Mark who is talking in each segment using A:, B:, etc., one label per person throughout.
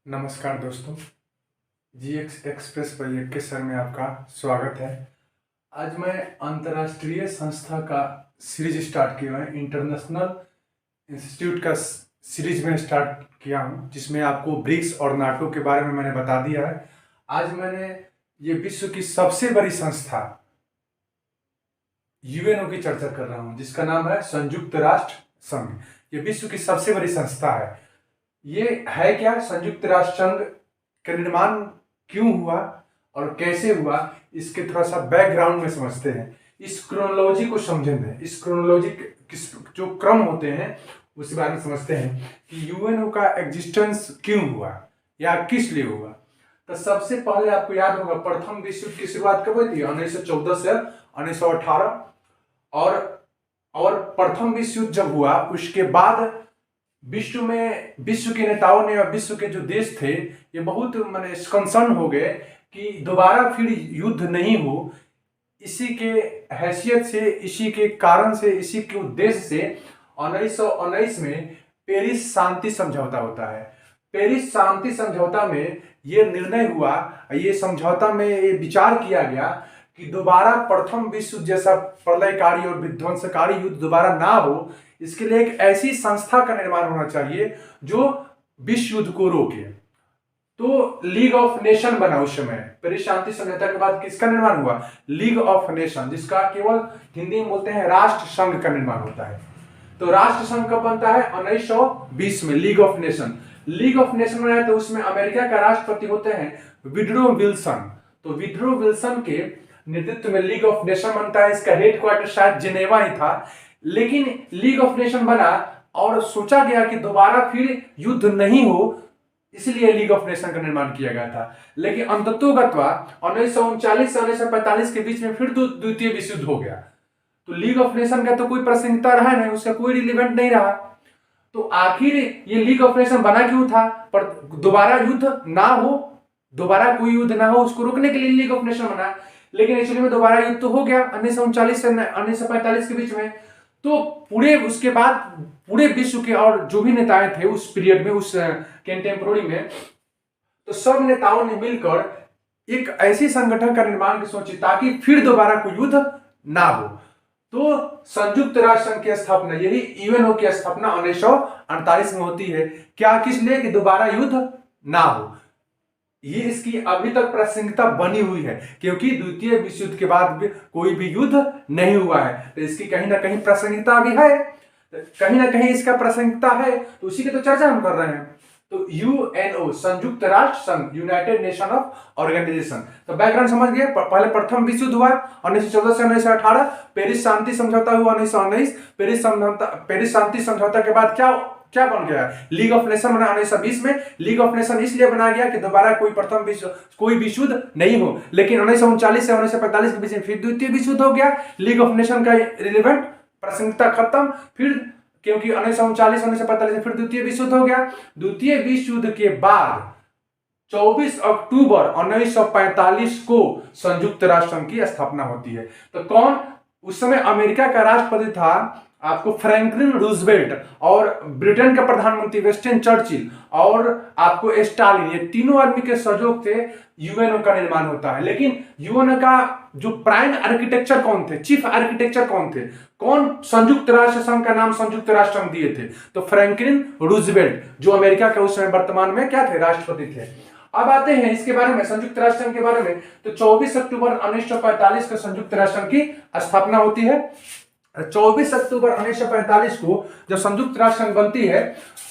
A: नमस्कार दोस्तों, GX express पर के सर में आपका स्वागत है। आज मैं अंतर्राष्ट्रीय संस्था का सीरीज स्टार्ट किया है, इंटरनेशनल इंस्टीट्यूट का सीरीज में स्टार्ट किया हूं, जिसमें आपको ब्रिक्स और नाटो के बारे में मैंने बता दिया है। आज मैंने ये विश्व की सबसे बड़ी संस्था यूएनओ की चर्चा कर रहा हूं, जिसका नाम है संयुक्त राष्ट्र संघ। ये विश्व की सबसे बड़ी संस्था है। ये है क्या? संयुक्त राष्ट्र संघ का निर्माण क्यों हुआ और कैसे हुआ, इसके थोड़ा सा बैकग्राउंड में समझते हैं। इस क्रोनोलॉजी को समझेंगे, इस क्रोनोलॉजी किस जो क्रम होते हैं उसके बारे में समझते हैं कि यूएनओ का एग्जिस्टेंस क्यों हुआ या किस लिए हुआ। तो सबसे पहले आपको याद होगा, प्रथम विश्व युद्ध की शुरुआत कब हुई थी? 1914 से 1918। और प्रथम विश्व युद्ध जब हुआ उसके बाद विश्व के नेताओं ने और विश्व के जो देश थे ये बहुत माने कंसर्न हो गए कि दोबारा फिर युद्ध नहीं हो। इसी के हैसियत से, इसी के कारण से, इसी के उद्देश्य से 1919 में पेरिस शांति समझौता होता है। पेरिस शांति समझौता में ये निर्णय हुआ, ये समझौता में ये विचार किया गया कि दोबारा प्रथम विश्व जैसा प्रलयकारी और विध्वंसकारी युद्ध दोबारा ना हो। इसके लिए एक ऐसी संस्था का निर्माण होना चाहिए जो विश्व युद्ध को रोके। तो लीग ऑफ नेशन बना उस समय। पेरिस शांति समझौता के बाद किसका निर्माण हुआ? लीग ऑफ नेशन, जिसका केवल हिंदी में बोलते हैं राष्ट्र संघ का निर्माण होता है। तो राष्ट्र संघ कब बनता है? 1920 में league of nation. League of nation बनाया तो उसमें अमेरिका का राष्ट्रपति होते हैं विड्रो विल्सन। तो विड्रो विल्सन के नेतृत्व में लीग ऑफ नेशन बनता है। इसका हेडक्वार्टर शायद जिनेवा ही था, लेकिन लीग ऑफ नेशन बना और सोचा गया कि दोबारा फिर युद्ध नहीं हो, इसलिए लीग ऑफ नेशन का निर्माण किया गया था। लेकिन अंततोगत्वा 1939 से 1945 के बीच में फिर द्वितीय विश्व युद्ध हो गया। तो लीग ऑफ नेशन का तो कोई प्रासंगिकता रहा नहीं, उसका कोई रिलेवेंट नहीं रहा। तो आखिर ये लीग ऑफ नेशन बना क्यों था? पर दोबारा युद्ध ना हो, दोबारा कोई युद्ध ना हो, उसको रोकने के लिए लीग ऑफ नेशन बना। लेकिन एक्चुअली में दोबारा युद्ध तो हो गया 1939 से 1945 के बीच में। तो उसके बाद पूरे विश्व के और जो भी नेताएं थे उस पीरियड में, उस कंटेम्पोररी में, तो सब नेताओं ने मिलकर एक ऐसी संगठन का निर्माण की सोची ताकि फिर दोबारा कोई युद्ध ना हो। तो संयुक्त राष्ट्र संघ की स्थापना, यही यूएनओ की स्थापना 1948 में होती है। क्या? किस लिए? कि दोबारा युद्ध ना हो। ये इसकी अभी तक प्रासंगिकता बनी हुई है, क्योंकि द्वितीय विश्व युद्ध के बाद भी कोई भी युद्ध नहीं हुआ है। तो इसकी कहीं ना कहीं प्रासंगिकता भी है, कहीं ना कहीं इसका प्रासंगिकता है, तो उसी की तो चर्चा हम कर रहे हैं। तो यूएनओ, संयुक्त राष्ट्र संघ, यूनाइटेड नेशन ऑफ ऑर्गेनाइजेशन। तो बैकग्राउंड समझ गए। पहले प्रथम विश्व युद्ध हुआ 1914 से 1918। पेरिस शांति समझौता हुआ 1919। पेरिस शांति समझौता के बाद क्या बन गया? लीग ऑफ नेशन बना 1920 में। लीग ऑफ नेशन इसलिए बना गया कि दोबारा कोई विश्व युद्ध नहीं हो। लेकिन 1939 से 1945 के बीच में फिर द्वितीय विश्व युद्ध हो गया। लीग ऑफ नेशन का रिलेवेंट प्रासंगिकता खत्म। फिर क्योंकि 1939 1945 में फिर द्वितीय विश्व युद्ध हो गया। द्वितीय विश्व युद्ध के बाद 24 अक्टूबर 1945 को संयुक्त राष्ट्र संघ की स्थापना होती है। तो कौन? उस समय अमेरिका का राष्ट्रपति था आपको फ्रैंकलिन रूजवेल्ट, और ब्रिटेन का प्रधानमंत्री विंस्टन चर्चिल, और आपको स्टालिन। ये तीनों आदमी के सहयोग से यूएनओ का निर्माण होता है। लेकिन यूएनओ का जो प्राइम आर्किटेक्चर कौन थे, चीफ आर्किटेक्चर कौन थे? कौन संयुक्त राष्ट्र संघ का नाम संयुक्त राष्ट्र संघ दिए थे? तो फ्रैंकलिन रूजवेल्ट, जो अमेरिका के उस समय वर्तमान में क्या थे? राष्ट्रपति थे। अब आते हैं इसके बारे में, संयुक्त राष्ट्र संघ के बारे में। तो 24 अक्टूबर 1945 को संयुक्त राष्ट्र संघ की स्थापना होती है। 24 अक्टूबर 1945 को जब संयुक्त राष्ट्र संघ बनती है,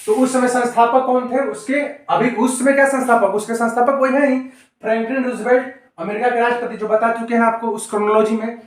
A: तो उस समय संस्थापक कौन थे उसके? अभी उस समय क्या संस्थापक? उसके संस्थापक वही है ही, फ्रैंकलिन रूजवेल्ट, अमेरिका के राष्ट्रपति, जो बता चुके हैं आपको उस क्रोनोलॉजी में।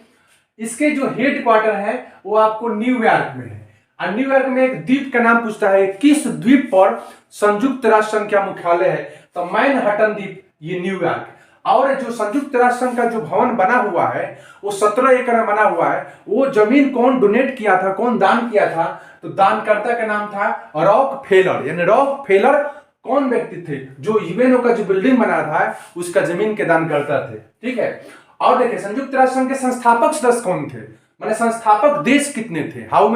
A: इसके जो हेड क्वार्टर है वो आपको न्यूयॉर्क में है। और न्यूयॉर्क में एक द्वीप का नाम पूछता है, किस द्वीप पर संयुक्त राष्ट्र संघ का मुख्यालय है? तो मैनहट्टन द्वीप, ये न्यूयॉर्क। और जो संयुक्त राष्ट्र संघ का जो भवन बना हुआ है वो 17 एकड़ में बना हुआ है। वो जमीन कौन डोनेट किया था, कौन दान किया था? तो दानकर्ता का नाम था रॉक फेलर। यानी रॉक फेलर कौन व्यक्ति थे? जो यूएनओ का जो बिल्डिंग बना था उसका जमीन के दानकर्ता थे। ठीक है। और देखिए संयुक्त राष्ट्र संघ के संस्थापक सदस्य कौन थे, माने संस्थापक देश कितने थे? How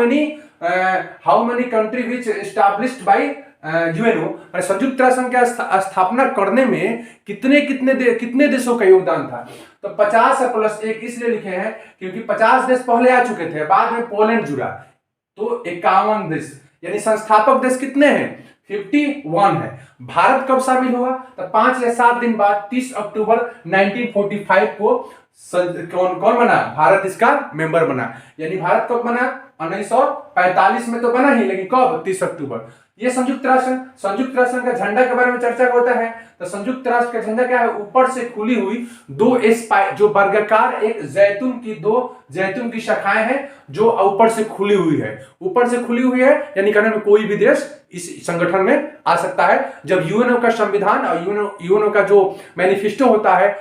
A: many country which established bye UNO संयुक्त राष्ट्र संघ की स्थापना करने में कितने देशों का योगदान था? तो 50 प्लस 1 इसलिए लिखे हैं क्योंकि 50 देश पहले आ चुके थे, बाद में पोलैंड जुड़ा, तो 51 देश, यानी संस्थापक देश कितने हैं? 51 है। भारत कब शामिल हुआ? तो 5 या 7 दिन बाद 30 अक्टूबर 1945 को कौन बना? भारत इसका मेंबर बना। यानी भारत कब बना? 1945 में तो बना ही, लेकिन कब? 30 अक्टूबर। ये संयुक्त राष्ट्र का झंडा के बारे में चर्चा होता है। तो संयुक्त राष्ट्र का झंडा क्या है? ऊपर से खुली हुई दो जो वर्गाकार एक जैतून की शाखाएं हैं जो ऊपर से खुली हुई है। ऊपर से खुली हुई है यानी कहने में कोई भी देश इस संगठन में आ सकता है। जब यूएनओ का संविधान और यूएनओ का जो मैनिफेस्टो होता है,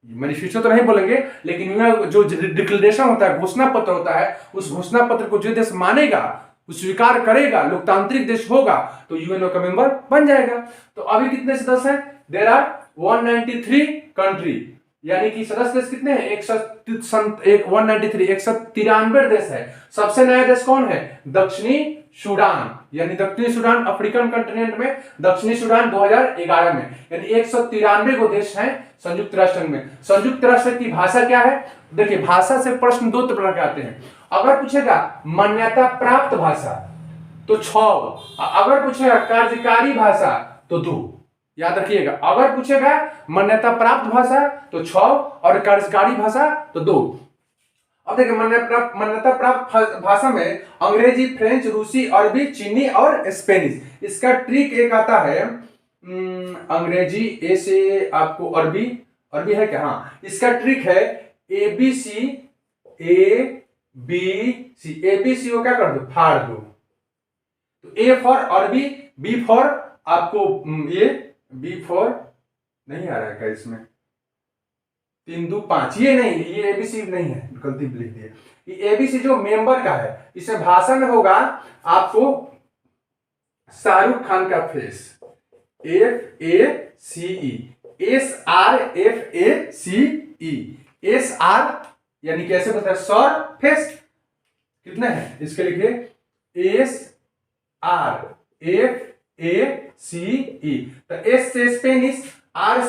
A: मैनिफेस्टो तो नहीं बोलेंगे, लेकिन जो डिक्लेरेशन होता है, घोषणा पत्र होता है, उस घोषणा पत्र को जो देश मानेगा, स्वीकार करेगा, लोकतांत्रिक देश होगा, तो यूएनओ का मेंबर बन जाएगा। तो अभी कितने सदस्य हैं? देयर आर 193 कंट्री, यानी कि सदस्य देश कितने हैं? 193 देश है। सबसे नया देश कौन है? दक्षिणी सूडान, यानी दक्षिणी सूडान अफ्रीकन कंटिनेंट में, दक्षिणी सूडान 2011 में, यानी 193 को देश हैं संयुक्त राष्ट्र में। संयुक्त राष्ट्र की भाषा क्या है? देखिए, भाषा से प्रश्न 2 प्रकार के आते हैं। अगर पूछेगा मान्यता प्राप्त भाषा तो 6, अगर पूछेगा कार्यकारी भाषा तो 2। याद रखिएगा, अगर पूछेगा मान्यता प्राप्त भाषा तो 6 और कार्यकारी भाषा तो 2। अब देखिए, मान्यता प्राप्त भाषा में अंग्रेजी, फ्रेंच, रूसी, अरबी, चीनी और स्पेनिश। इसका ट्रिक एक आता है, अंग्रेजी ए से आपको अरबी है क्या? हाँ, इसका ट्रिक है ABC ABC को क्या कर दो? फाड़ दो। तो A फॉर अरबी, B फॉर आपको ये B फॉर नहीं आ रहा है क्या इसमें? 3 2 5, ये नहीं, ये ABC नहीं है, गलती लिख दिया। ये ABC जो मेंबर का है, इसमें भाषा में होगा आपको शाहरुख खान का फेस, FACE, SRFACE, यानी कैसे बताया? सर फेस कितने हैं इसके? लिखिए SRFACE। तो S से स्पेनिश, R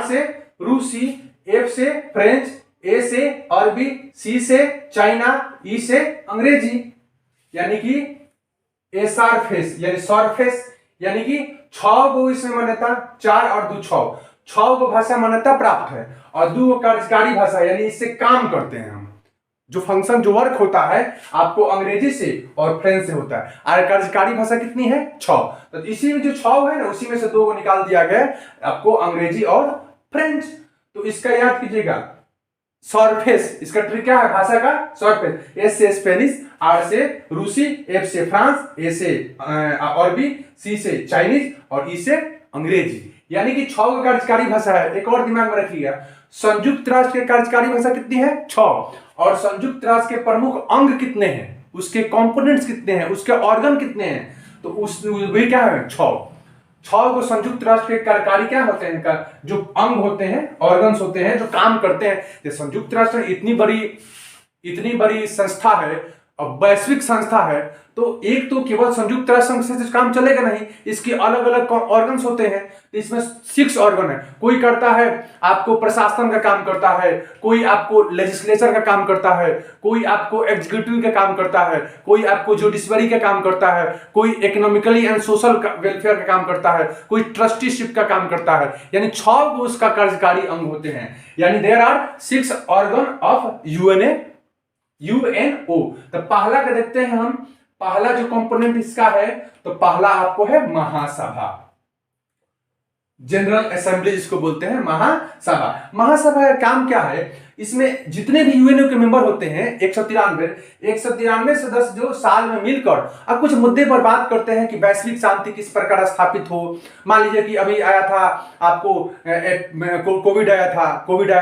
A: से रूसी, F से फ्रेंच, A से अरबी, C से चाइना, E से अंग्रेजी, यानी कि SR फेस, यानी सरफेस, यानी कि 6 को इसमें मान्यता, 4 और 2 6 को भाषा मान्यता प्राप्त है और 2 कार्यकारी भाषा, यानी इससे काम करते हैं हम। जो फंक्शन, जो वर्क होता है आपको अंग्रेजी से और फ्रेंच से होता है। और कार्यकारी भाषा कितनी है? 6। तो इसी में जो 6 है ना, उसी में से 2 को निकाल दिया गया आपको, अंग्रेजी और फ्रेंच। तो इसका याद कीजिएगा, सरफेस, इसका ट्रिक क्या है? भाषा का सरफेस। S से स्पेनिश, R से रूसी, F से फ्रांस, A से अरबी, C से चाइनीज और E से अंग्रेजी, यानी कि 6 का कार्यकारी भाषा है। एक और दिमाग में रखिएगा, संयुक्त राष्ट्र की कार्यकारी भाषा कितनी है? 6। और संयुक्त राष्ट्र के प्रमुख अंग कितने हैं, उसके कंपोनेंट्स कितने हैं, उसके ऑर्गन कितने हैं? तो उस वे क्या है? 6 को संयुक्त राष्ट्र के कार्यकारी क्या होते हैं? जो अंग होते हैं, ऑर्गन्स होते हैं, जो काम करते हैं। ये संयुक्त राष्ट्र इतनी बड़ी संस्था है, अब वैश्विक संस्था है, तो एक तो केवल संयुक्त राष्ट्र संघ से काम चलेगा नहीं, इसके अलग अलग ऑर्गन्स होते हैं। इसमें 6 ऑर्गन है। कोई करता है आपको प्रशासन का काम करता है, कोई आपको लेजिस्लेचर का काम करता है, कोई आपको एग्जीक्यूटिव का काम करता है, कोई आपको जुडिशरी का काम करता है, कोई इकोनॉमिकली एंड सोशल वेलफेयर का काम करता है, कोई ट्रस्टीशिप का काम करता है। यानी 6 को उसका कार्यकारी अंग होते हैं। यानी there are 6 organ of UNO. तो पहला का देखते हैं हम, पहला जो कंपोनेंट इसका है, तो पहला आपको है महासभा, जनरल असेंबली जिसको बोलते हैं, महासभा। महासभा का काम क्या है? इसमें जितने भी यूएनओ के मेंबर होते हैं 193 सदस्य जो साल में मिलकर अब कुछ मुद्दे पर बात करते हैं कि वैश्विक शांति किस प्रकार स्थापित हो। मान लीजिए कि अभी आया था आपको कोविड आया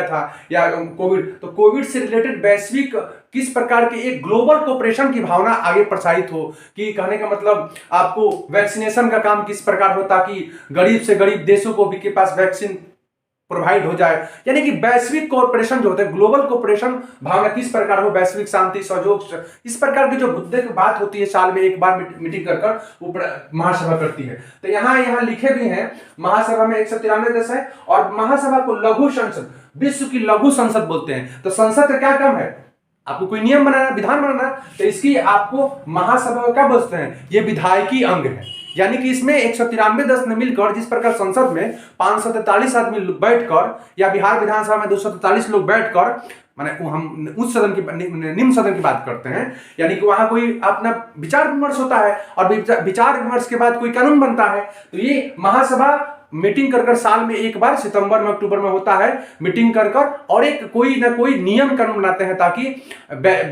A: था या तो कोविड से रिलेटेड वैश्विक किस प्रकार के एक ग्लोबल कोऑपरेशन की भावना आगे प्रसारित हो, कि कहने का मतलब आपको वैक्सीनेशन का काम किस प्रकार हो ताकि गरीब से गरीब देशों को भी के पास वैक्सीन प्रोवाइड हो जाए, यानी कि वैश्विक कोऑपरेशन जो होता है, ग्लोबल कोऑपरेशन भावना किस प्रकार हो, वैश्विक शांति सहयोग, इस प्रकार की जो मुद्दे की बात होती है, साल में एक बार मीटिंग कर वो महासभा करती है। तो यहाँ लिखे भी हैं, महासभा में 193 देश है और महासभा को लघु संसद, विश्व की लघु संसद बोलते हैं। तो संसद का क्या काम है, आपको कोई नियम बनाना, विधान बनाना, तो इसकी आपको महासभा को क्या बोलते हैं, ये विधायकी अंग है। यानी कि इसमें 193 देश ने मिलकर, जिस प्रकार संसद में 543 आदमी बैठकर, या बिहार विधानसभा में 243 लोग बैठकर, माने हम उच्च सदन की, निम्न सदन की बात करते हैं, यानी कि वहां कोई अपना विचार विमर्श होता है और विचार विमर्श के बाद कोई कानून बनता है। तो ये महासभा मीटिंग कर साल में एक बार सितंबर में अक्टूबर में होता है, मीटिंग कर और एक कोई ना कोई नियम कानून बनाते हैं, ताकि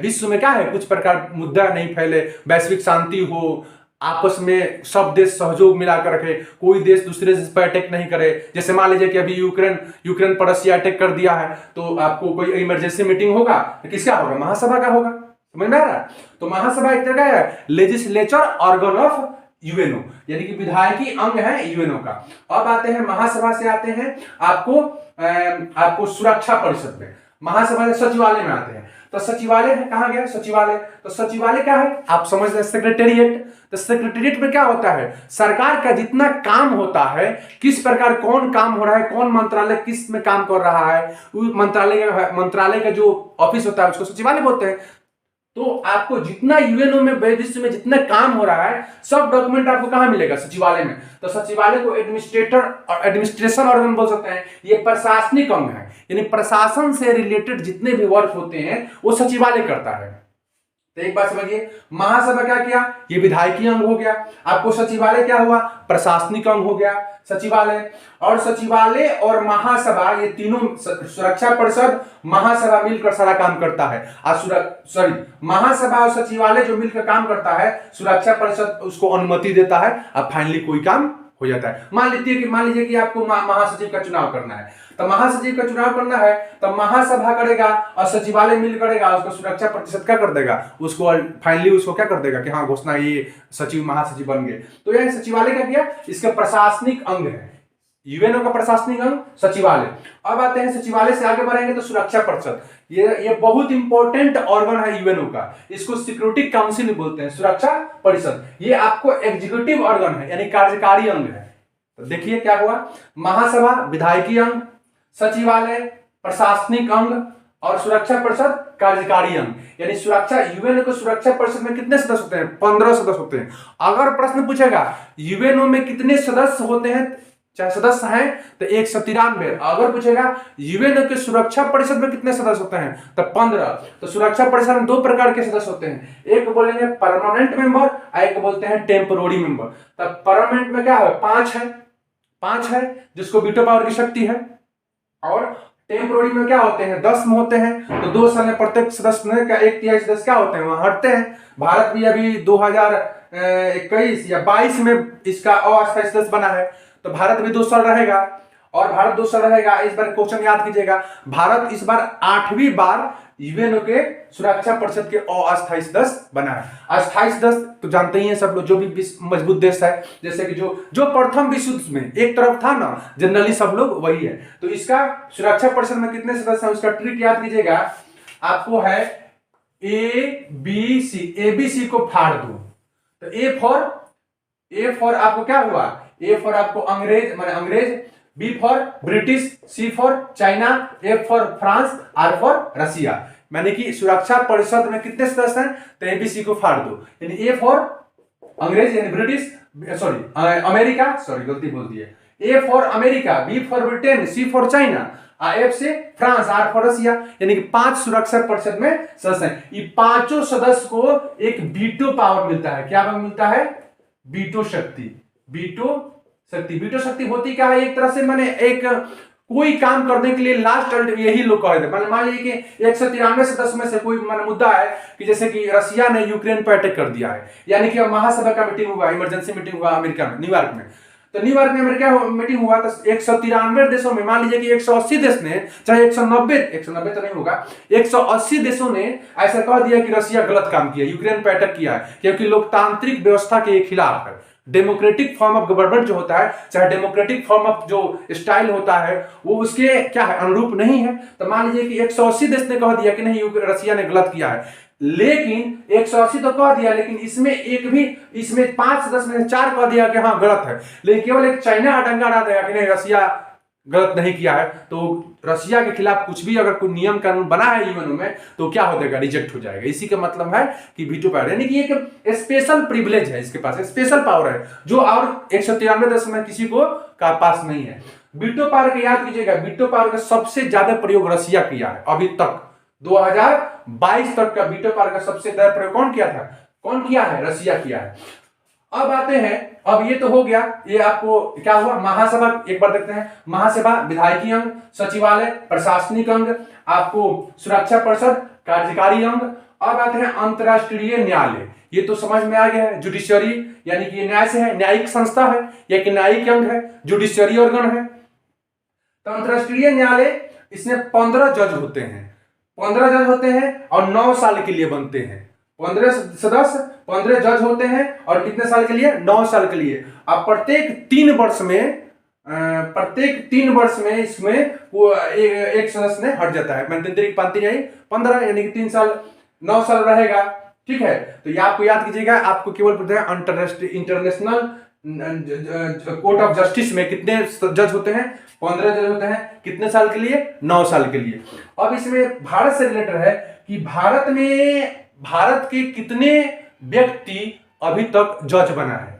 A: विश्व में क्या है, कुछ प्रकार मुद्दा नहीं फैले, वैश्विक शांति हो, आपस में सब देश सहयोग मिलाकर रखे, कोई देश दूसरे देश पर अटैक नहीं करे। जैसे मान लीजिए कि अभी यूक्रेन पर रशिया अटैक कर दिया है, तो आपको कोई इमरजेंसी मीटिंग होगा तो किसका होगा, महासभा का होगा। समझ में आ रहा है? तो महासभा एक तरह है लेजिस्लेचर ऑर्गन ऑफ यूएनओ, यानी कि विधायकी अंग है यूएनओ का। अब आते हैं महासभा से, आते हैं आपको सुरक्षा परिषद में। महासभा से सचिवालय में आते हैं, तो सचिवालय है, कहां गया सचिवालय, तो सचिवालय क्या है, आप समझ रहे, सेक्रेटेरिएट। तो सेक्रेटेरिएट में क्या होता है, सरकार का जितना काम होता है, किस प्रकार कौन काम हो रहा है, कौन मंत्रालय किस में काम कर रहा है, उस मंत्रालय का जो ऑफिस होता है उसको सचिवालय बोलते हैं। तो आपको जितना यूएनओ में, विश्व में जितना काम हो रहा है, सब डॉक्यूमेंट आपको कहां मिलेगा, सचिवालय में। तो सचिवालय को एडमिनिस्ट्रेशन ऑर्गन बोल सकते हैं। ये प्रशासनिक अंग है, यानी प्रशासन से रिलेटेड जितने भी वर्क होते हैं वो सचिवालय करता है। तो एक बात समझिए, महासभा क्या किया, ये विधायकी अंग हो गया। आपको सचिवालय क्या हुआ, प्रशासनिक अंग हो गया सचिवालय। और सचिवालय और महासभा, ये तीनों, सुरक्षा परिषद, महासभा मिलकर सारा काम करता है। महासभा और सचिवालय जो मिलकर काम करता है, सुरक्षा परिषद उसको अनुमति देता है, अब फाइनली कोई काम हो जाता है। मान लीजिए कि आपको महासचिव का चुनाव करना है, तो महासचिव का चुनाव करना है तो महासभा करेगा और सचिवालय मिल करेगा, उसको सुरक्षा परिषद क्या कर देगा, उसको फाइनली उसको क्या कर देगा कि हाँ घोषणा, ये सचिव महासचिव बन गए। तो यह सचिवालय का क्या, इसका प्रशासनिक अंग है, यूएनओ का प्रशासनिक अंग सचिवालय। अब आते हैं सचिवालय से आगे बढ़ेंगे तो सुरक्षा परिषद, ये बहुत इंपॉर्टेंट ऑर्गन है यूएनओ का, इसको सिक्योरिटी काउंसिल बोलते हैं। सुरक्षा परिषद ये आपको एग्जीक्यूटिव ऑर्गन है, यानी कार्यकारी अंग है। तो देखिए क्या हुआ, महासभा विधायकी अंग, सचिवालय प्रशासनिक अंग और सुरक्षा परिषद कार्यकारी अंग। यानी सुरक्षा, यूएनओ के सुरक्षा परिषद में कितने सदस्य होते हैं, 15 सदस्य होते हैं। अगर प्रश्न पूछेगा यूएनओ में कितने सदस्य होते हैं, चाहे सदस्य हैं तो 193। अगर पूछेगा यूएनओ के सुरक्षा परिषद में कितने सदस्य होते हैं तो 15। तो सुरक्षा परिषद में दो प्रकार के सदस्य होते हैं, एक बोलेंगे परमानेंट मेंबर और एक बोलते हैं टेम्पोररी मेंबर। तो परमानेंट में क्या है, 5 है जिसको वीटो पावर की शक्ति है, और टेम्पोररी में क्या होते हैं, 10 में होते हैं। तो 2 साल में प्रत्येक सदस्य का 1/3 सदस्य क्या होते हैं, वहां हटते हैं। भारत भी अभी 2021 या 22 में इसका अस्थायी सदस्य बना है, तो भारत भी 2 साल रहेगा, और भारत 2 साल रहेगा। इस बार क्वेश्चन याद कीजिएगा, भारत इस बार 8वीं बार यूएनओ के सुरक्षा परिषद के अस्थायी सदस्य बना है। अस्थायी सदस्य तो जानते ही हैं सब लोग, जो भी मजबूत देश है, जैसे कि जो प्रथम विश्व युद्ध में एक तरफ था ना, जनरली सब लोग वही है। तो इसका सुरक्षा परिषद में कितने सदस्य हैं, उसका ट्रिक याद कीजिएगा, आपको है ABC को फाड़ दो। तो ए फॉर आपको क्या हुआ, ए फॉर आपको अंग्रेज, माने अंग्रेज, B for British, C for China, F for France, R for Russia. माने कि सुरक्षा परिषद में कितने सदस्य हैं, तो एबीसी को फाड़ दो, यानी ए फॉर अंग्रेज यानी ब्रिटिश, अमेरिका, गलती बोल दी है, A for America, B for Britain, C for China, F से फ्रांस, आर फॉर रशिया। यानी कि 5 सुरक्षा परिषद में सदस्य हैं। ये पांचों सदस्य को एक वीटो पावर मिलता है। क्या मिलता है, वीटो शक्ति। वीटो शक्ति होती क्या है, एक तरह से माने एक कोई काम करने के लिए लास्ट यही लोग कह देते। मान लीजिए कि 193 सदस्य में से कोई मुद्दा है कि जैसे कि रशिया ने यूक्रेन पर अटैक कर दिया है, यानी कि महासभा का मीटिंग हुआ, इमरजेंसी मीटिंग हुआ अमेरिका में, न्यूयॉर्क में। तो न्यूयॉर्क में अमेरिका मीटिंग हुआ, तो 193 देशों में, मान लीजिए कि 180 देश ने, चाहे 190 तो नहीं होगा, 180 देशों ने ऐसा कह दिया कि रशिया गलत काम किया, यूक्रेन पर अटैक किया है, क्योंकि लोकतांत्रिक व्यवस्था के खिलाफ है। डेमोक्रेटिक फॉर्म ऑफ गवर्नमेंट जो होता है, चाहे डेमोक्रेटिक फॉर्म ऑफ जो स्टाइल होता है, वो उसके क्या है, अनुरूप नहीं है। तो मान लीजिए कि 180 देश ने कह दिया कि नहीं रसिया ने गलत किया है, लेकिन 180 तो कह दिया, लेकिन इसमें एक भी, इसमें 5 10 में 4 कह दिया कि हाँ गलत है, लेकिन केवल एक चाइना डंगा ना देगा कि नहीं रसिया गलत नहीं किया है। तो रसिया के खिलाफ कुछ भी अगर कोई नियम कानून बना है यूएनओ में तो क्या हो जाएगा, रिजेक्ट हो जाएगा। इसी का मतलब है कि वीटो पावर, यानी कि एक स्पेशल प्रिविलेज है, इसके पास स्पेशल पावर है जो और 193 देश में किसी को का पास नहीं है। वीटो पावर के याद कीजिएगा, वीटो पावर का सबसे ज्यादा प्रयोग रसिया किया है अभी तक। 2022 तक का वीटो पावर का सबसे ज्यादा प्रयोग कौन किया था, कौन किया है, रसिया किया है। अब आते हैं, अब ये तो हो गया, ये आपको क्या हुआ, महासभा एक बार देखते हैं। महासभा विधायकी अंग, सचिवालय प्रशासनिक अंग, आपको सुरक्षा परिषद कार्यकारी अंग। अब आते हैं अंतरराष्ट्रीय न्यायालय, ये तो समझ में आ गया है, जुडिशियरी यानी कि न्याय से है, न्यायिक संस्था है, एक न्यायिक अंग है, जुडिशियरी ऑर्गन है। तो अंतरराष्ट्रीय न्यायालय, इसमें 15 जज होते हैं, 15 जज होते हैं और 9 साल के लिए बनते हैं। 15 सदस्य, 15 जज होते हैं और कितने साल के लिए, 9 साल के लिए। अब प्रत्येक 3 वर्ष में इसमें वो एक सदस्य ने हट जाता है, मैंने 15 यानी कि 3 साल 9 साल रहेगा, ठीक है। तो ये आपको याद कीजिएगा, आपको केवल पता है अंतरराष्ट्रीय इंटरनेशनल कोर्ट ऑफ जस्टिस में कितने जज होते हैं, 15 जज होते हैं, कितने साल के लिए, 9 साल के लिए। अब इसमें भारत से रिलेटेड है कि भारत के कितने व्यक्ति अभी तक जज बना है।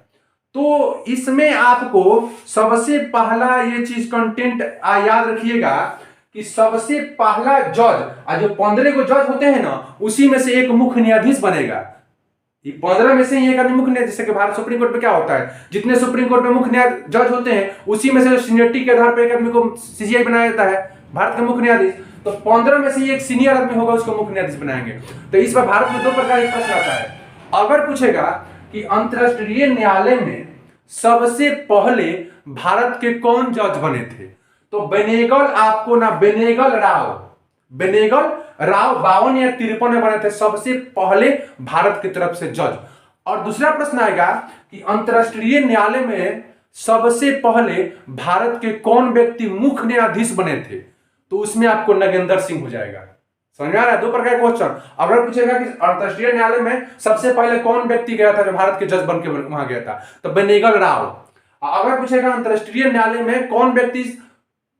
A: तो इसमें आपको सबसे पहला ये चीज कंटेंट याद रखिएगा कि सबसे पहला जज, जो 15 को जज होते हैं ना, उसी में से एक मुख्य न्यायाधीश बनेगा। 15 में से ही एक आदमी मुख्य न्यायाधीश, जैसे कि भारत सुप्रीम कोर्ट में क्या होता है, जितने सुप्रीम कोर्ट में मुख्य न्यायाधीश जज होते हैं उसी में से सीनियरिटी के आधार पर एक आदमी को सीजीआई बनाया जाता है, भारत का मुख्य न्यायाधीश। तो 15 में से एक सीनियर आदमी होगा, उसको मुख्य न्यायाधीश बनाएंगे। तो इस बार भारत में 2 प्रकार के प्रश्न आता है। अगर पूछेगा कि अंतरराष्ट्रीय न्यायालय में सबसे पहले भारत के कौन जज बने थे, तो बेनेगल, आपको ना बेनेगल राव 52 या 53 में बने थे सबसे पहले भारत की तरफ से जज। और दूसरा प्रश्न आएगा कि अंतरराष्ट्रीय न्यायालय में सबसे पहले भारत के कौन व्यक्ति मुख्य न्यायाधीश बने थे, तो उसमें आपको नगेंद्र सिंह हो जाएगा। समझ आ रहा है, 2 प्रकार के क्वेश्चन। अगर पूछेगा कि अंतरराष्ट्रीय न्यायालय में सबसे पहले कौन व्यक्ति गया था जो भारत के जज बन के वहां गया था, तो बेनेगल राव। अगर पूछेगा अंतरराष्ट्रीय न्यायालय में कौन व्यक्ति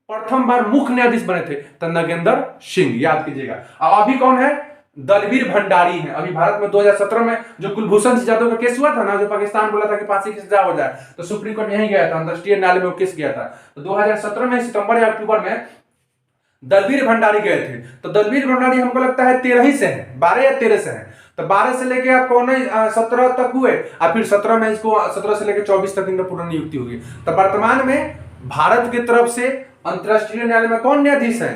A: प्रथम बार मुख्य न्यायाधीश बने थे, तो नगेंद्र सिंह, याद कीजिएगा। अभी कौन है, दलवीर भंडारी है। अभी भारत में 2017 में जो कुलभूषण जाधव का केस हुआ था ना, जो पाकिस्तान बोला था कि फांसी की सजा हो जाए, तो सुप्रीम कोर्ट यहीं गया था, अंतरराष्ट्रीय न्यायालय में वो केस गया था। तो 2017 में सितंबर या अक्टूबर में दलवीर भंडारी गए थे। तो दलवीर भंडारी हमको लगता है 13 ही से है, 12 या 13 से है। तो 12 से लेके आप कौन 17 तक हुए, और फिर 17 में इसको 17 से लेकर 24 तक इनका पूर्ण नियुक्ति हुई। तो वर्तमान में भारत की तरफ से अंतरराष्ट्रीय न्यायालय में कौन न्यायाधीश है,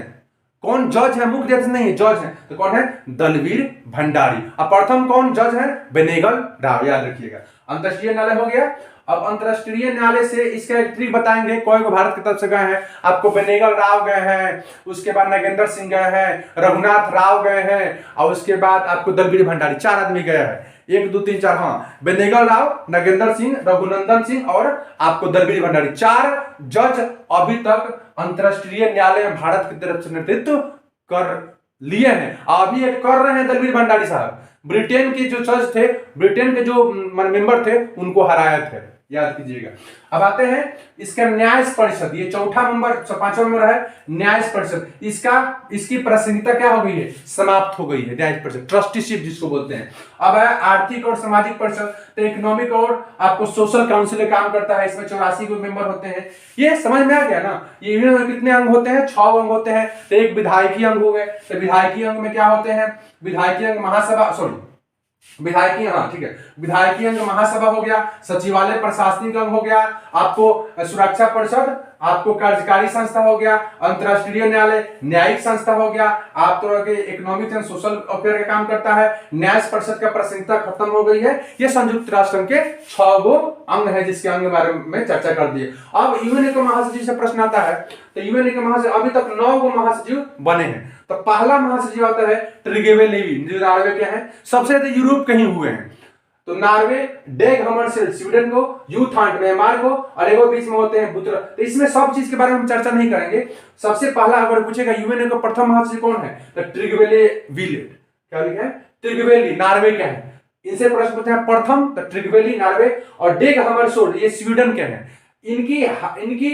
A: कौन जज है, मुख्य न्यायाधीश नहीं जज है, तो कौन है, दलवीर भंडारी। अब प्रथम कौन जज है, बेनेगल राव, याद रखिएगा। अंतरराष्ट्रीय न्यायालय हो गया। अब अंतरराष्ट्रीय न्यायालय से इसका एक ट्रिक बताएंगे, कोई को भारत की तरफ से गए हैं, आपको बेनेगल राव गए हैं, उसके बाद नगेंद्र सिंह गए हैं, रघुनाथ राव गए हैं, और उसके बाद आपको दलवीर भंडारी, 4 आदमी गए हैं, 1 2 3 4, हाँ, बेनेगल राव, नगेंद्र सिंह, रघुनंदन सिंह और आपको दलवीर भंडारी, 4 जज अभी तक अंतरराष्ट्रीय न्यायालय में भारत की तरफ से नेतृत्व कर लिए हैं। अभी एक कर रहे हैं दलवीर भंडारी साहब, ब्रिटेन के जो जज थे, ब्रिटेन के जो मेंबर थे, उनको हराया थे, याद कीजिएगा। अब आते हैं इसका न्याय परिषद, ये 5वां नंबर है, न्याय परिषद। इसकी प्रासंगिकता क्या हो गई है, समाप्त हो गई है, न्याय परिषद, ट्रस्टीशिप जिसको बोलते हैं। अब है आर्थिक और सामाजिक परिषद, तो इकोनॉमिक और आपको सोशल काउंसिल काम करता है, इसमें 84 को मेंबर होते हैं। ये समझ में आ गया ना, ये यूनियन में कितने अंग होते हैं, 6 अंग होते हैं। तो एक विधायकी अंग हो गए, तो विधायकी अंग में क्या होते हैं, विधायकी अंग महासभा, विधायकी, हाँ ठीक है, विधायकी अंग महासभा हो गया, सचिवालय प्रशासनिक अंग हो गया, आपको सुरक्षा परिषद, आपको कार्यकारी संस्था हो गया, अंतरराष्ट्रीय न्यायालय न्यायिक संस्था हो गया, आप तरह के इकोनॉमिक एंड सोशल अफेयर का काम करता है। न्याय परिषद का प्रासंगिकता खत्म हो गई है। ये संयुक्त राष्ट्र संघ के 6 गो अंग है, जिसके अंग के बारे में चर्चा कर दिए। अब यूएनए के महासचिव से प्रश्न आता है, तो यूएनए के महासचिव अभी तक 9 गो महासचिव बने हैं। तो पहला महासचिव आता है ट्रिगेवे लेवी, नॉर्वे के हैं, सबसे ज्यादा यूरोप कहीं हुए हैं। तो नॉर्वे, डेग हमरशेल्ड स्वीडन को, यूथांड म्यांमार को, और एगो बीच में होते हैं बुत्र। तो इसमें सब चीज के बारे में हम चर्चा नहीं करेंगे। सबसे पहला अगर पूछेगा यूएनओ का प्रथम महासचिव कौन है, तो ट्रिगवेले विलेट, क्या लिखा है, ट्रिगवेली, नॉर्वे के हैं। इनसे प्रश्न पूछते हैं प्रथम, तो ट्रिगवेली नॉर्वे, और डेग हमरशेल्ड ये स्वीडन के हैं। इनकी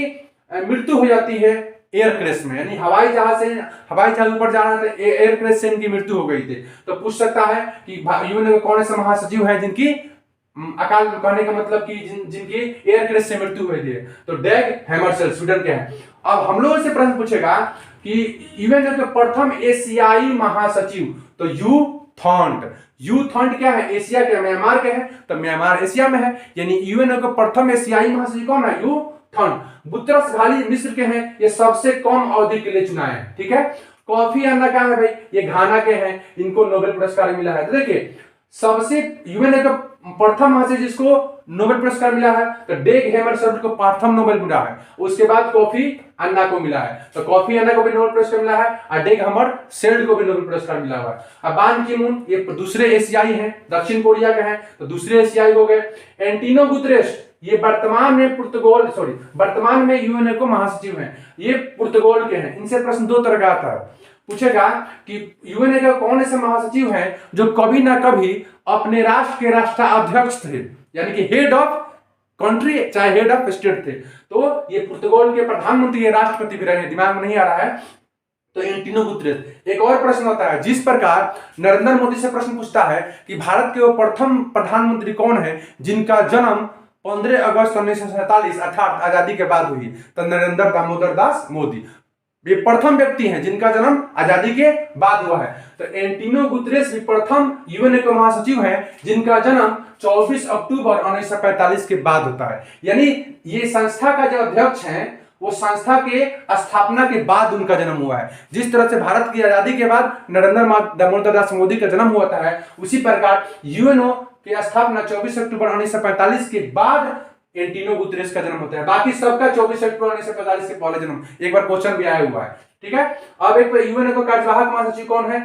A: मृत्यु हो जाती है एयर क्रैश में, यानी हवाई जहाज ऊपर जा रहा था, एयर क्रैश से इनकी मृत्यु हो गई थी। तो पूछ सकता है कि यूएनओ के कौन से महासचिव हैं जिनकी अकाल, कहने का मतलब कि जिनकी एयर क्रैश से मृत्यु हुई थी, तो डेग हैमरशेल्ड स्वीडन के हैं। अब हम लोगों से प्रश्न पूछेगा कि यूएनओ के प्रथम एशियाई महासचिव, तो यूथांड क्या है, एशिया के, म्यांमार के हैं, तो म्यांमार एशिया में है, यानी यूएनओ के प्रथम एशियाई महासचिव कौन है, यूथांड। बुतरस घाली मिस्र के हैं, ये सबसे कम अवधि के लिए चुना है, ठीक है। कॉफी अन्ना क्या है भाई, ये घाना के हैं, इनको नोबेल पुरस्कार मिला है। तो देखिए सबसे यूएनओ का प्रथम महासचिव जिसको नोबेल पुरस्कार मिला है, तो डेग हैमरशेल्ड को प्रथम नोबेल मिला है, उसके बाद कॉफी अन्ना को मिला है, तो कॉफी अन्ना को भी नोबेल पुरस्कार मिला है, और डेग हैमरशेल्ड को भी नोबेल पुरस्कार मिला हुआ है। अब बान की मून ये दूसरे एशियाई हैं, दक्षिण कोरिया के हैं, तो दूसरे एशियाई हो गए। एंटीनो गुतरेस ये वर्तमान में यूएनओ को महासचिव हैं, ये पुर्तगाल के हैं। इनसे प्रश्न दो तरह का आता है, पूछेगा कि यूएनओ के कौन ऐसे महासचिव हैं जो कभी ना कभी अपने राष्ट्र के राष्ट्राध्यक्ष थे, यानी कि हेड ऑफ कंट्री चाहे हेड ऑफ स्टेट थे। तो ये पुर्तगाल के प्रधानमंत्री या राष्ट्रपति भी रहे, दिमाग में नहीं आ रहा है, तो एंटीनो गुतरेस। एक और प्रश्न होता है, जिस प्रकार नरेंद्र मोदी से प्रश्न पूछता है कि भारत के वो प्रथम प्रधानमंत्री कौन है जिनका जन्म 15 अगस्त 1947 अर्थात आजादी के बाद हुई, तो नरेंद्र दामोदर दास मोदी ये प्रथम व्यक्ति हैं जिनका जन्म आजादी के बाद हुआ है। तो एंटीनो गुतरेस भी प्रथम यूएनओ के महासचिव हैं जिनका जन्म 24 अक्टूबर 1945 के बाद होता है, यानी ये संस्था का जो अध्यक्ष हैं वो संस्था के स्थापना के बाद उनका जन्म हुआ है। जिस तरह से भारत की आजादी के बाद नरेंद्र दामोदर दास मोदी का जन्म हुआ है, उसी प्रकार यूएनओ की स्थापना 24 अक्टूबर 1945 के बाद एंटीनो गुतरेस का जन्म होता है। बाकी सबका 24 अक्टूबर 1945 के पहले जन्म, एक बार क्वेश्चन भी आया हुआ है, ठीक है। अब एक यूएनओ का कार्यवाहक महासचिव कौन है,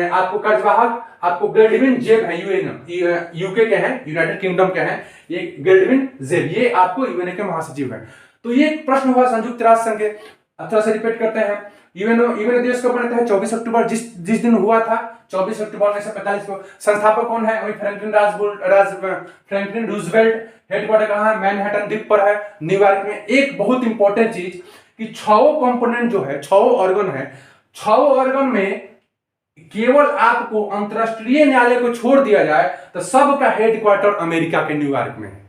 A: आपको कार्यवाहक आपको गेल्डविन जेब है, यूके के हैं, यूनाइटेड किंगडम के हैं, ये गेल्डविन जेब, ये आपको यूएनओ के महासचिव हैं। तो ये प्रश्न हुआ संयुक्त राष्ट्र संघ के, थोड़ा सा रिपीट करते हैं। यूएनओ दिवस कब मनाते हैं, 24 अक्टूबर, जिस दिन हुआ था 24 अक्टूबर 1945 को। संस्थापक कौन है, वही फ्रैंकलिन रूजवेल्ट। हेडक्वार्टर कहाँ है, मैनहट्टन द्वीप पर है, न्यूयॉर्क में। एक बहुत इंपॉर्टेंट चीज कि 6 कंपोनेंट जो है, 6 ऑर्गन है, 6 ऑर्गन में केवल आपको अंतरराष्ट्रीय न्यायालय को छोड़ दिया जाए तो सबका हेडक्वार्टर अमेरिका के न्यूयॉर्क में है।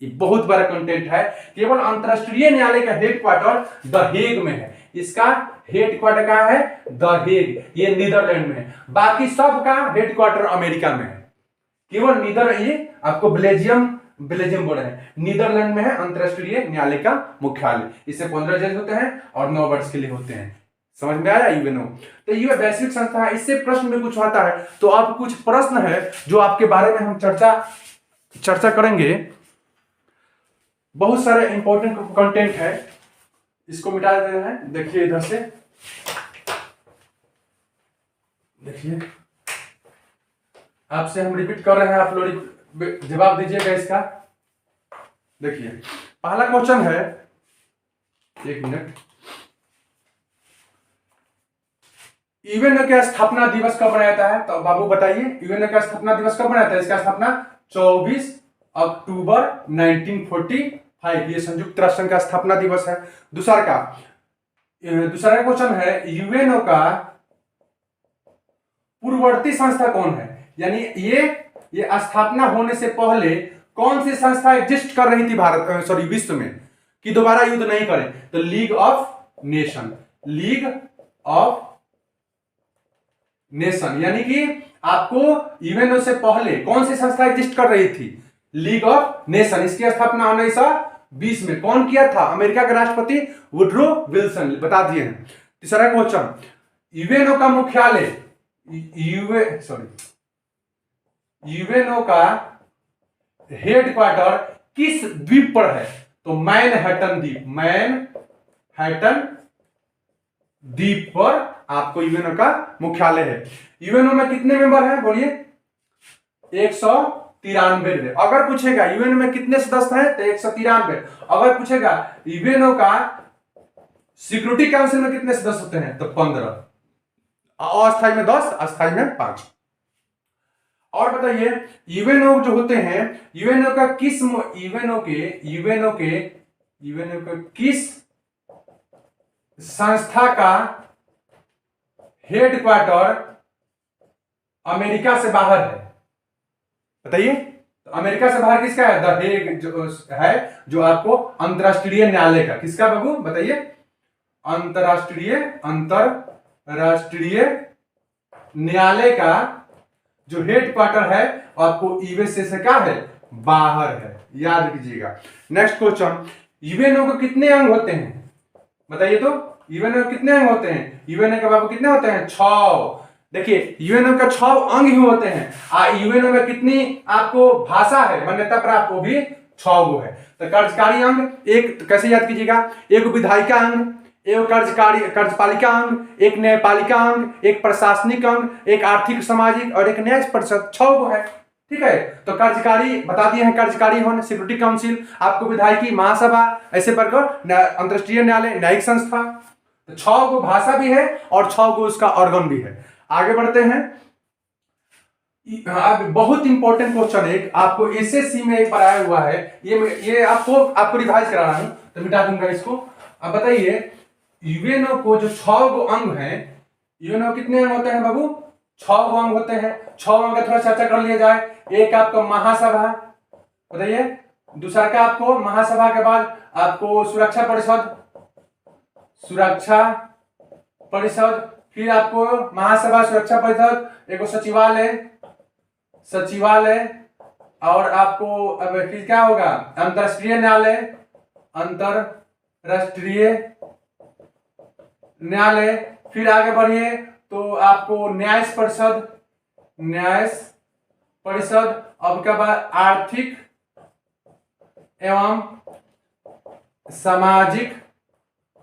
A: ये बहुत बड़ा कंटेंट है। केवल अंतरराष्ट्रीय न्यायालय का हेडक्वार्टर द हेग में है, इसका हेडक्वार्टर कहां है, द हेग, ये नीदरलैंड में है। बाकी सबका हेडक्वार्टर अमेरिका में है, केवल ये आपको बेल्जियम बोर्ड है, नीदरलैंड में है अंतरराष्ट्रीय न्यायालय का मुख्यालय। इससे 15 जज होते हैं और 9 वर्ष के लिए होते हैं। समझ में आया यूएनओ। तो ये वैश्विक संस्था है, इससे प्रश्न में कुछ आता है तो आप कुछ प्रश्न है जो आपके बारे में हम चर्चा करेंगे। बहुत सारे इंपॉर्टेंट कंटेंट है, इसको मिटा देते हैं। देखिए इधर से, देखिए आपसे हम रिपीट कर रहे हैं, आप लोग जवाब दीजिएगा इसका। देखिए पहला क्वेश्चन है, 1 मिनट, यूएनओ का स्थापना दिवस कब मनाया जाता है, तो बाबू बताइए यूएनओ का स्थापना दिवस कब मनाया जाता है। इसका स्थापना 24 अक्टूबर 1945, ये संयुक्त राष्ट्र संघ का स्थापना दिवस है। दूसरा क्वेश्चन है, यूएनओ का पूर्ववर्ती संस्था कौन है, यानी ये स्थापना होने से पहले कौन सी संस्था एग्जिस्ट कर रही थी विश्व में कि दोबारा युद्ध नहीं करे, तो लीग ऑफ नेशन, यानी कि आपको यूएनओ से पहले कौन सी संस्था एग्जिस्ट कर रही थी, लीग ऑफ नेशन। इसकी स्थापना 1920 में कौन किया था, अमेरिका के राष्ट्रपति वुडरो विल्सन, बता दिए हैं। तीसरा क्वेश्चन, यूएनओ का मुख्यालय यूएनओ का हेडक्वार्टर किस द्वीप पर है, तो मैनहट्टन द्वीप पर आपको यूएनओ का मुख्यालय है। यूएनओ में कितने मेंबर हैं बोलिए, 193। अगर पूछेगा यूएनओ में कितने सदस्य हैं तो 193। अगर पूछेगा यूएनओ का सिक्योरिटी काउंसिल में कितने सदस्य होते हैं तो 15, अस्थायी में 10, अस्थायी में 5। और बताइए यूएनओ जो होते हैं, यूएनओ का किस यूएनओ के किस संस्था का हेडक्वार्टर अमेरिका से बाहर है? बताइए, तो अमेरिका से बाहर किसका है? द हेग जो आपको अंतरराष्ट्रीय न्यायालय का, किसका बाबू बताइए? अंतरराष्ट्रीय न्यायालय का जो हेडक्वार्टर है आपको यूएसए से क्या है? बाहर है, याद कीजिएगा। नेक्स्ट क्वेश्चन, यूएनओ को कितने अंग होते हैं बताइए? तो यूएनओ कितने अंग होते हैं? यूएनओ के बाबू कितने होते हैं? 6। देखिए यूएनओ का 6 अंग ही होते हैं। यूएनओ में कितनी आपको भाषा है मान्यता प्राप्त? वो भी 6 गो है। तो कार्यकारी अंग एक, तो कैसे याद कीजिएगा? एक विधायिका अंग, एक कार्यपालिका अंग, एक न्यायपालिका अंग, एक प्रशासनिक अंग, एक आर्थिक सामाजिक और एक न्याय परिषद। 6 गो है, ठीक है। तो कार्यकारी बता दिए हैं, कार्यकारी होने सिक्योरिटी काउंसिल, आपको विधायिकी महासभा, ऐसे प्रकार अंतरराष्ट्रीय न्यायालय, न्यायिक संस्था। तो 6 गो भाषा भी है और 6 गो उसका ऑर्गन भी है। आगे बढ़ते हैं। अब बहुत इंपॉर्टेंट क्वेश्चन एक आपको एसएससी में एक बार आया हुआ है, ये आपको रिवाइज करा रहा हूं तो मिटा दूंगा इसको। अब बताइए यूएनओ को जो 6 गो अंग हैं, यूएनओ कितने अंग होते हैं बाबू? 6 गो अंग होते हैं। 6 अंग का थोड़ा चर्चा कर लिया जाए। एक आपका महासभा, बताइए। दूसरा का आपको महासभा के बाद आपको सुरक्षा परिषद, फिर आपको महासभा, सुरक्षा परिषद, एक सचिवालय, और आपको अब फिर क्या होगा? अंतरराष्ट्रीय न्यायालय। फिर आगे बढ़िए तो आपको न्याय परिषद, अब के बाद आर्थिक एवं सामाजिक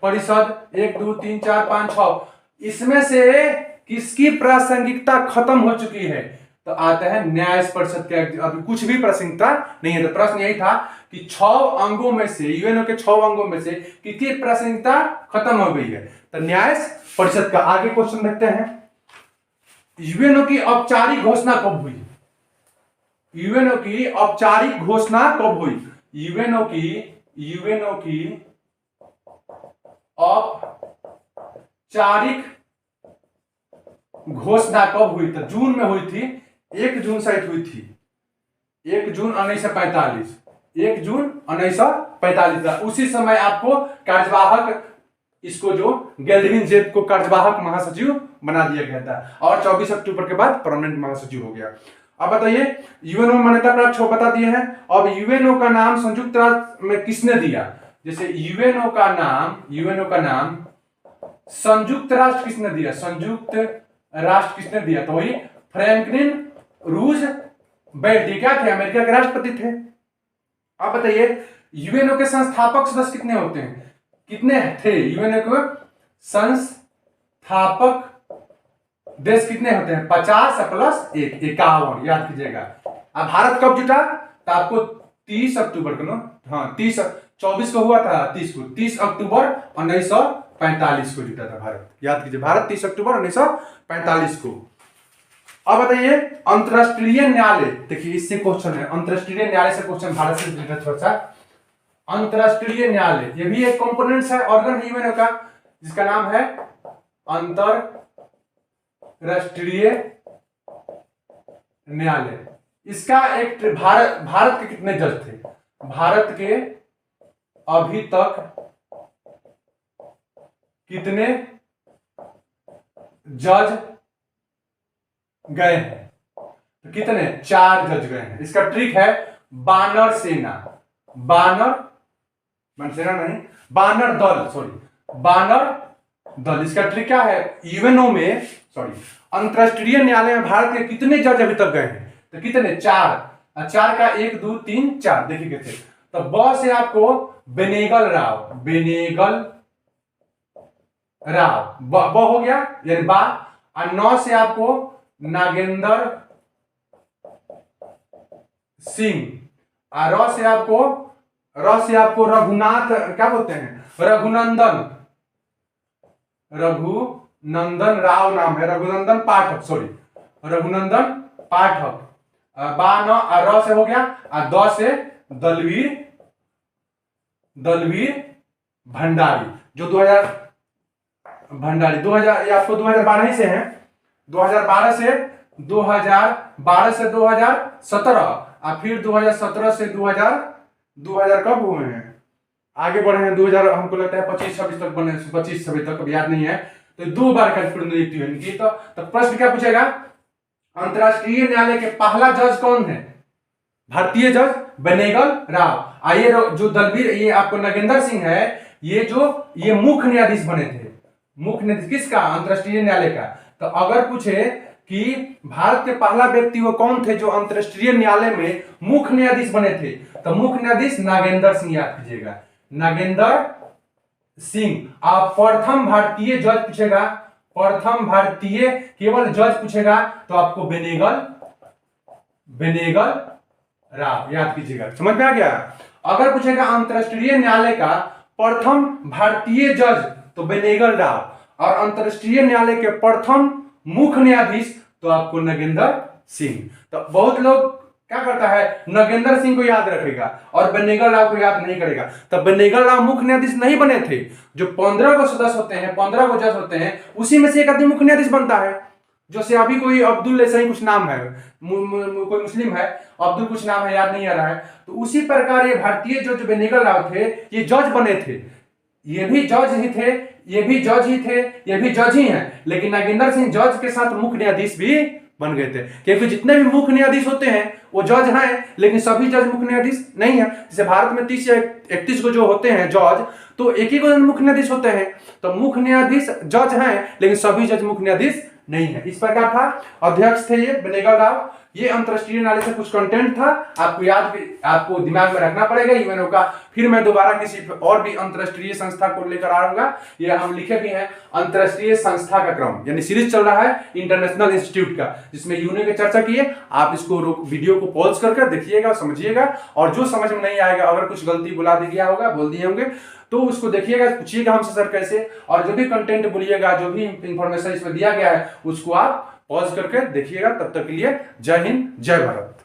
A: परिषद, 1 2 3 4 5 6। इसमें से किसकी प्रासंगिकता खत्म हो चुकी है? तो आता है न्याय परिषद के। अभी कुछ भी प्रासंगिकता नहीं है। तो प्रश्न यही था कि 6 अंगों में से, यूएनओ के 6 अंगों में से किसकी प्रासंगिकता खत्म हो गई है? तो न्याय परिषद का। आगे क्वेश्चन देखते हैं, यूएनओ की औपचारिक घोषणा कब हुई? यूएनओ की औपचारिक घोषणा कब हुई? यूएनओ की औपचारिक घोषणा कब हुई? तो जून में हुई थी, 1 जून शायद हुई थी, 1 जून 1945, 1 जून 1945। उसी समय आपको कार्यवाहक, इसको जो गैल्डविन जेब को कार्यवाहक महासचिव बना दिया गया था, और 24 अक्टूबर के बाद परमानेंट महासचिव हो गया। अब बताइए यूएनओ में मान्यता प्राप्त 6 बता दिए हैं। अब यूएनओ का नाम संयुक्त राष्ट्र में किसने दिया? जैसे यूएनओ का नाम संयुक्त राष्ट्र किसने दिया? तो वही फ्रैंकलिन रूजवेल्ट, क्या थे? अमेरिका के राष्ट्रपति थे। अब बताइए यूएनओ के संस्थापक सदस्य कितने होते हैं? कितने थे यूएनओ के संस्थापक देश? कितने होते हैं? 50 प्लस 1, 51, याद कीजिएगा। अब भारत कब जुटा? तो आपको 30 अक्टूबर को, हाँ 24 को हुआ था, 30 अक्टूबर 1945 को जुटा था भारत, याद कीजिए। भारत 30 अक्टूबर 1945 को। अब बताइए अंतरराष्ट्रीय न्यायालय, देखिए इससे क्वेश्चन है, अंतरराष्ट्रीय न्यायालय से क्वेश्चन, भारत से रिलेटेड थोड़ा सा। अंतरराष्ट्रीय न्यायालय ये भी एक कंपोनेंट्स है, ऑर्गन है यूएनओ का, जिसका नाम है अंतरराष्ट्रीय न्यायालय। इसका एक भारत के कितने जज थे? भारत के अभी तक कितने जज गए हैं? तो कितने? 4 जज गए हैं। इसका ट्रिक है बानर सेना नहीं, बानर दल। इसका ट्रिक क्या है? यूएनओ में, अंतरराष्ट्रीय न्यायालय में भारत के कितने जज अभी तक गए हैं? तो कितने? 4। 4 का 1 2 3 4, देखिए कितने। तो ब से आपको बेनेगल राव, ब हो गया यानी बा। और 9 से आपको नागेंद्र सिंह। र से आपको रघुनाथ क्या बोलते हैं, रघुनंदन राव नाम है, रघुनंदन पाठक, सॉरी रघुनंदन पाठक। र से हो गया, द से दलवीर भंडारी, जो 2000 ये आपको 2012 से है, 2012 से 2017 और फिर 2017 से 2000 कब हुए हैं, आगे बढ़े हैं 2000, हमको लगता है 25-26 तक बने, 25-26 तक, अब याद नहीं है। तो 2 बार का प्रतिनिधित्व है इनकी। तो प्रश्न क्या पूछेगा, अंतरराष्ट्रीय न्यायालय के पहला जज कौन है, भारतीय जज बेनेगल राव। आइए जो दलवीर, ये आपको नागेंद्र सिंह है, ये मुख्य न्यायाधीश बने थे। मुख्य न्यायाधीश किसका, अंतरराष्ट्रीय न्यायालय का। तो अगर पूछे कि भारत के पहला व्यक्ति वो कौन थे जो अंतरराष्ट्रीय न्यायालय में मुख्य न्यायाधीश बने थे, तो मुख्य न्यायाधीश नागेंद्र सिंह, याद कीजिएगा नागेंद्र सिंह। आप प्रथम भारतीय जज पूछेगा, प्रथम भारतीय केवल जज पूछेगा तो आपको बेनेगल राव, याद कीजिएगा, समझ में आ गया। अगर पूछेगा अंतरराष्ट्रीय न्यायालय का प्रथम भारतीय जज तो बेनेगल राव, और अंतरराष्ट्रीय न्यायालय के प्रथम मुख्य न्यायाधीश तो आपको नागेंद्र सिंह। तो बहुत लोग क्या करता है, नागेंद्र सिंह को याद रखेगा और बेनेगल राव को याद नहीं करेगा। तब बेनेगल राव मुख्य न्यायाधीश नहीं बने थे। जो 15 को सदस्य होते हैं, 15 को जज होते हैं, उसी में से एक आदमी मुख्य न्यायाधीश बनता है। जैसे अभी कोई अब्दुल ऐसा ही कुछ नाम है, कोई मुस्लिम है, अब्दुल कुछ नाम है, याद नहीं आ रहा है। तो उसी प्रकार ये भारतीय जो बेनेगल राव थे, ये जज बने थे। ये भी जज ही थे, ये भी जज ही थे, ये भी जज ही हैं। लेकिन नागेंद्र सिंह जज के साथ मुख्य न्यायाधीश भी बन गए थे, क्योंकि जितने भी मुख्य न्यायाधीश होते हैं वो जज हैं, लेकिन सभी जज मुख्य न्यायाधीश नहीं है। जैसे भारत में 30 या 31 को जो होते हैं जज, तो एक ही को मुख्य न्यायाधीश होते हैं। तो मुख्य न्यायाधीश जज हैं, लेकिन सभी जज मुख्य न्यायाधीश नहीं है। इस प्रकार था, अध्यक्ष थे ये बेनेगल राव। ये अंतरराष्ट्रीय न्यायालय से कुछ कंटेंट था, आपको दिमाग में रखना पड़ेगा। ये मैंने कहा, फिर मैं दोबारा किसी और भी अंतरराष्ट्रीय संस्था को लेकर आऊंगा। ये हम लिखे भी हैं अंतरराष्ट्रीय संस्था का क्रम, यानी सीरीज चल रहा है इंटरनेशनल इंस्टीट्यूट का, जिसमें यूने की चर्चा की है। आप इसको वीडियो को पॉज करके देखिएगा, समझिएगा, और जो समझ में नहीं आएगा, अगर कुछ गलती बुला दिया होगा, बोल दिए होंगे, तो उसको देखिएगा, पूछिएगा हमसे सर कैसे, और जो भी कंटेंट बोलिएगा, जो भी इंफॉर्मेशन इसमें दिया गया है, उसको आप पॉज करके देखिएगा। तब तक के लिए जय हिंद, जय भारत।